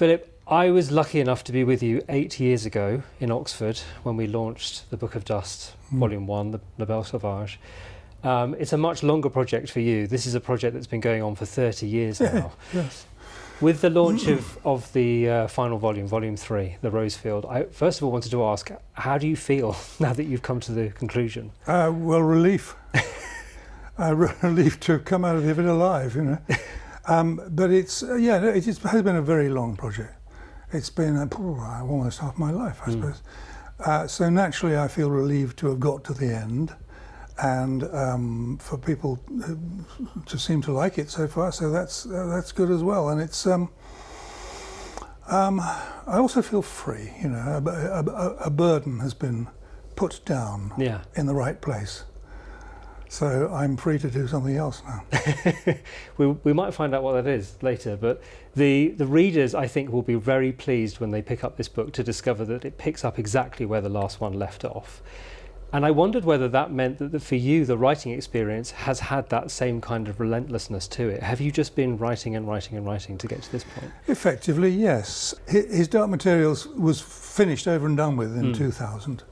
Philip, I was lucky enough to be with you 8 years ago in Oxford when we launched The Book of Dust, Volume 1, the Belle Sauvage. It's a much longer project for you. This is a project that's been going on for 30 years now. Yes. With the launch of the final volume, Volume 3, The Rosefield, I first of all wanted to ask, how do you feel now that you've come to the conclusion? Well, relief. Relief to come out of it alive, you know. But it's, it has been a very long project. It's been almost half my life, I suppose. So naturally I feel relieved to have got to the end, and for people to seem to like it so far, so that's good as well. And it's I also feel free, you know. A burden has been put down in the right place, so I'm free to do something else now. we might find out what that is later, but the readers, I think, will be very pleased when they pick up this book to discover that it picks up exactly where the last one left off. And I wondered whether that meant that for you, the writing experience has had that same kind of relentlessness to it. Have you just been writing and writing and writing to get to this point? Effectively, yes. His Dark Materials was finished over and done with in 2000.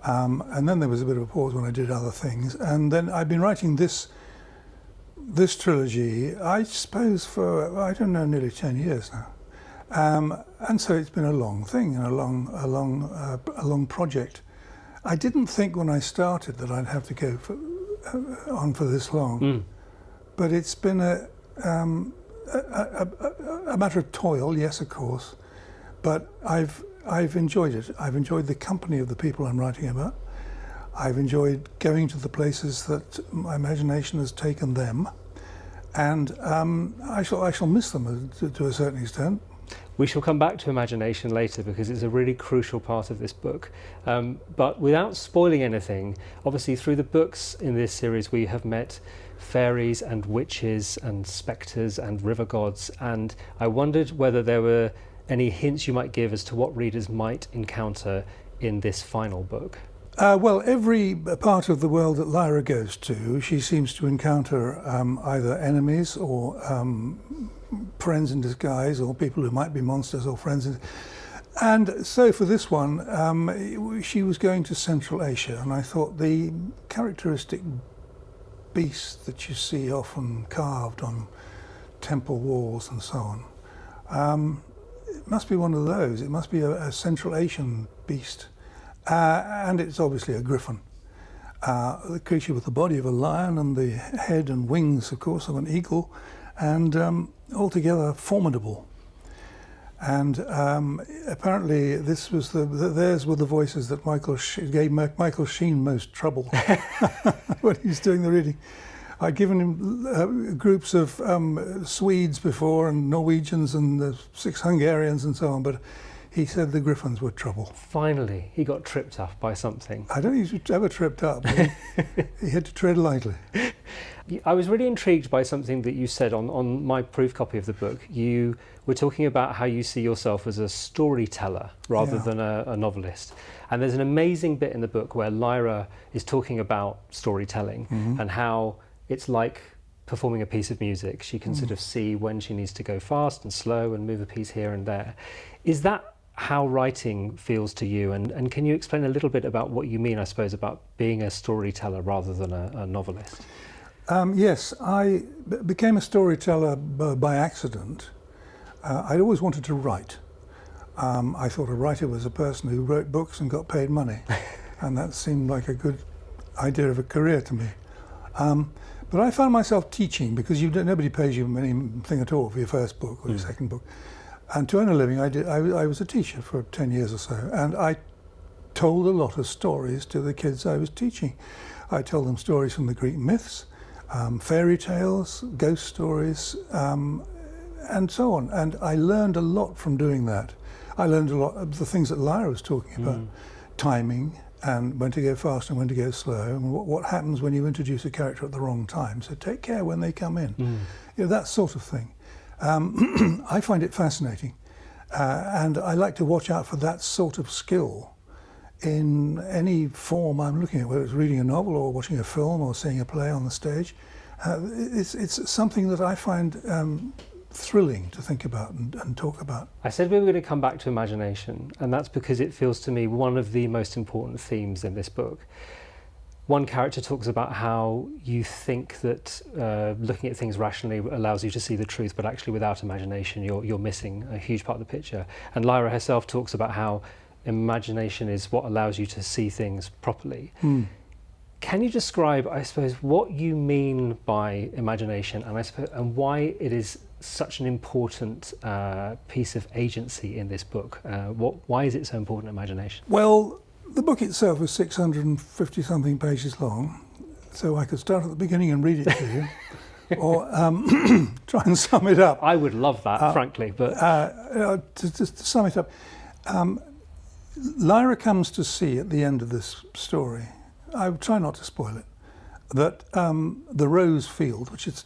And then there was a bit of a pause when I did other things. And then I've been writing this trilogy, I suppose, for, I don't know, nearly 10 years now. And so it's been a long thing and a long project. I didn't think when I started that I'd have to go on for this long, but it's been a matter of toil, yes, of course, but I've enjoyed it. I've enjoyed the company of the people I'm writing about. I've enjoyed going to the places that my imagination has taken them, and I shall miss them to a certain extent. We shall come back to imagination later because it's a really crucial part of this book. But without spoiling anything, obviously through the books in this series we have met fairies and witches and spectres and river gods, and I wondered whether there were any hints you might give as to what readers might encounter in this final book. Well, every part of the world that Lyra goes to, she seems to encounter either enemies or friends in disguise, or people who might be monsters or friends. And so for this one, she was going to Central Asia, and I thought the characteristic beasts that you see often carved on temple walls and so on, it must be one of those. It must be a Central Asian beast. And it's obviously a griffin. The creature with the body of a lion and the head and wings, of course, of an eagle, and altogether formidable. And apparently this was theirs were the voices that gave Michael Sheen most trouble when he was doing the reading. I'd given him groups of Swedes before, and Norwegians, and 6 Hungarians and so on, but he said the griffins were trouble. Finally, he got tripped up by something. I don't think he was ever tripped up. He had to tread lightly. I was really intrigued by something that you said on my proof copy of the book. You were talking about how you see yourself as a storyteller rather than a novelist. And there's an amazing bit in the book where Lyra is talking about storytelling and how it's like performing a piece of music. She can sort of see when she needs to go fast and slow and move a piece here and there. Is that how writing feels to you? And can you explain a little bit about what you mean, I suppose, about being a storyteller rather than a novelist? Yes, I became a storyteller by accident. I'd always wanted to write. I thought a writer was a person who wrote books and got paid money, and that seemed like a good idea of a career to me. But I found myself teaching, because nobody pays you anything at all for your first book or your second book. And to earn a living, I was a teacher for 10 years or so, and I told a lot of stories to the kids I was teaching. I told them stories from the Greek myths, fairy tales, ghost stories, and so on. And I learned a lot from doing that. I learned a lot of the things that Lyra was talking about, timing, and when to go fast and when to go slow, and what happens when you introduce a character at the wrong time. So take care when they come in, you know, that sort of thing. I find it fascinating, and I like to watch out for that sort of skill in any form I'm looking at, whether it's reading a novel or watching a film or seeing a play on the stage. It's something that I find thrilling to think about and talk about. I said we were going to come back to imagination, and that's because it feels to me one of the most important themes in this book. One character talks about how you think that looking at things rationally allows you to see the truth, but actually without imagination you're missing a huge part of the picture. And Lyra herself talks about how imagination is what allows you to see things properly. Can you describe, I suppose, what you mean by imagination, and why it is such an important piece of agency in this book? Why is it so important, imagination? Well, the book itself is 650 something pages long, so I could start at the beginning and read it to you, or try and sum it up. I would love that, frankly, but to sum it up, Lyra comes to see at the end of this story, I try not to spoil it, that the rose field, which it's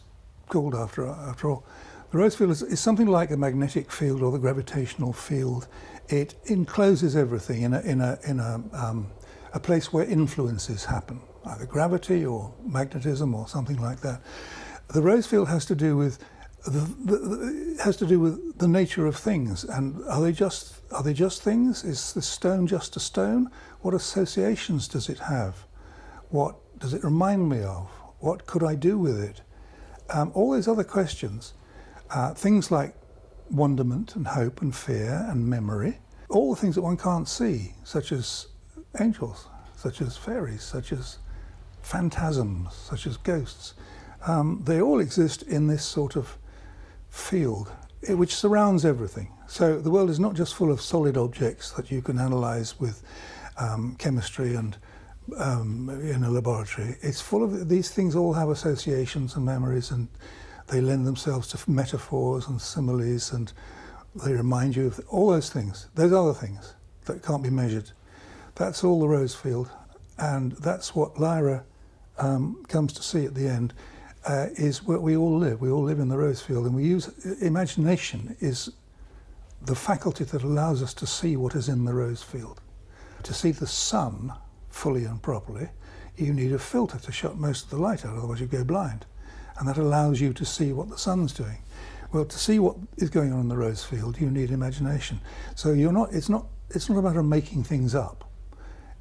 called after all, the rose field is something like a magnetic field or the gravitational field. It encloses everything in a place where influences happen, either gravity or magnetism or something like that. The rose field has to do with the nature of things, and are they just things? Is the stone just a stone? What associations does it have? What does it remind me of? What could I do with it? All those other questions, things like wonderment and hope and fear and memory, all the things that one can't see, such as angels, such as fairies, such as phantasms, such as ghosts, they all exist in this sort of field which surrounds everything. So the world is not just full of solid objects that you can analyze with chemistry and in a laboratory. It's full of these things. All have associations and memories, and they lend themselves to metaphors and similes, and they remind you of all those things, those other things that can't be measured. That's all the rose field, and that's what Lyra comes to see at the end, is where we all live. We all live in the rose field, and we use imagination is the faculty that allows us to see what is in the rose field. To see the sun fully and properly, you need a filter to shut most of the light out, otherwise you go blind. And that allows you to see what the sun's doing. Well, to see what is going on in the rose field, you need imagination. So it's not a matter of making things up.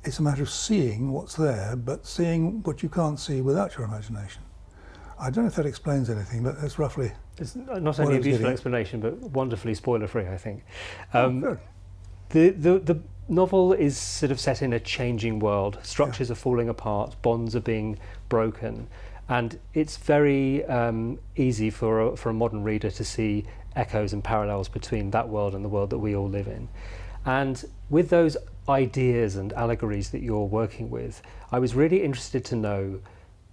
It's a matter of seeing what's there, but seeing what you can't see without your imagination. I don't know if that explains anything, but that's roughly. It's not only a beautiful explanation, but wonderfully spoiler-free, I think. Good. The novel is sort of set in a changing world. Structures are falling apart, bonds are being broken, and it's very easy for a modern reader to see echoes and parallels between that world and the world that we all live in. And with those ideas and allegories that you're working with, I was really interested to know,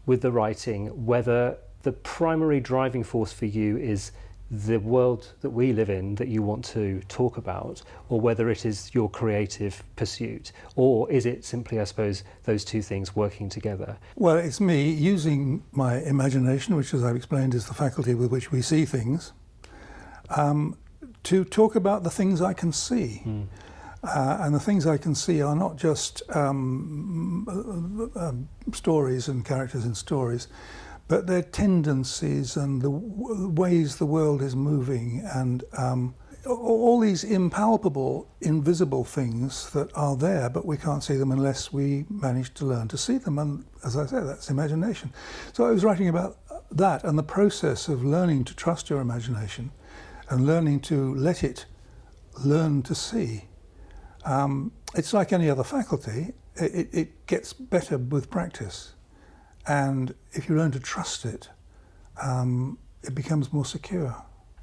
with the writing, whether the primary driving force for you is the world that we live in that you want to talk about, or whether it is your creative pursuit, or is it simply, I suppose, those two things working together? Well, it's me using my imagination, which, as I've explained, is the faculty with which we see things, to talk about the things I can see. And the things I can see are not just stories and characters in stories, but their tendencies and the ways the world is moving, and all these impalpable, invisible things that are there, but we can't see them unless we manage to learn to see them. And as I said, that's imagination. So I was writing about that and the process of learning to trust your imagination and learning to let it learn to see. It's like any other faculty. It gets better with practice. And if you learn to trust it, it becomes more secure.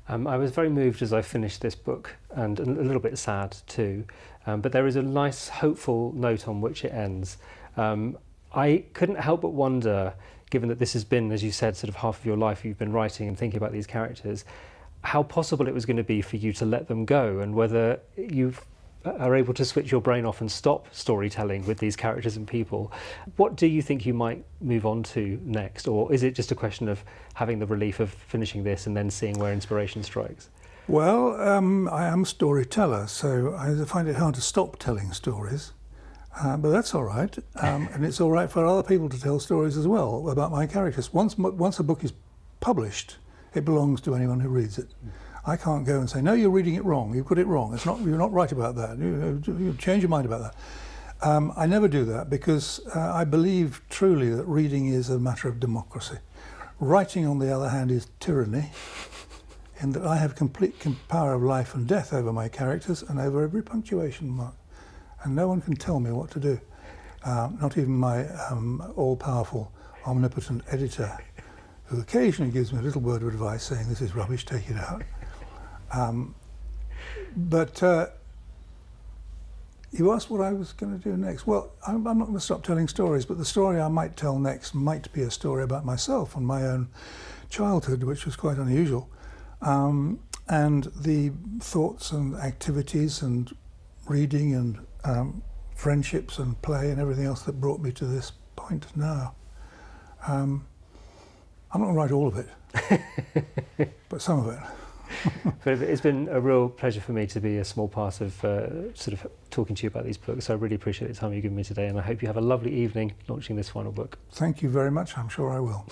I was very moved as I finished this book, and a little bit sad too, but there is a nice hopeful note on which it ends. I couldn't help but wonder, given that this has been, as you said, sort of half of your life you've been writing and thinking about these characters, how possible it was going to be for you to let them go, and whether you are able to switch your brain off and stop storytelling with these characters and people. What do you think you might move on to next, or is it just a question of having the relief of finishing this and then seeing where inspiration strikes? Well, I am a storyteller, so I find it hard to stop telling stories, but that's all right, and it's all right for other people to tell stories as well about my characters. Once a book is published, it belongs to anyone who reads it. I can't go and say, no, you're reading it wrong, you've got it wrong, you're not right about that, you change your mind about that. I never do that because I believe truly that reading is a matter of democracy. Writing, on the other hand, is tyranny, in that I have complete power of life and death over my characters and over every punctuation mark. And no one can tell me what to do. Not even my all-powerful, omnipotent editor, who occasionally gives me a little word of advice saying, this is rubbish, take it out. You asked what I was going to do next. Well, I'm not going to stop telling stories, but the story I might tell next might be a story about myself and my own childhood, which was quite unusual, and the thoughts and activities and reading and friendships and play and everything else that brought me to this point now. I'm not going to write all of it, but some of it. But it's been a real pleasure for me to be a small part of sort of talking to you about these books. I really appreciate the time you've given me today, and I hope you have a lovely evening launching this final book. Thank you very much. I'm sure I will.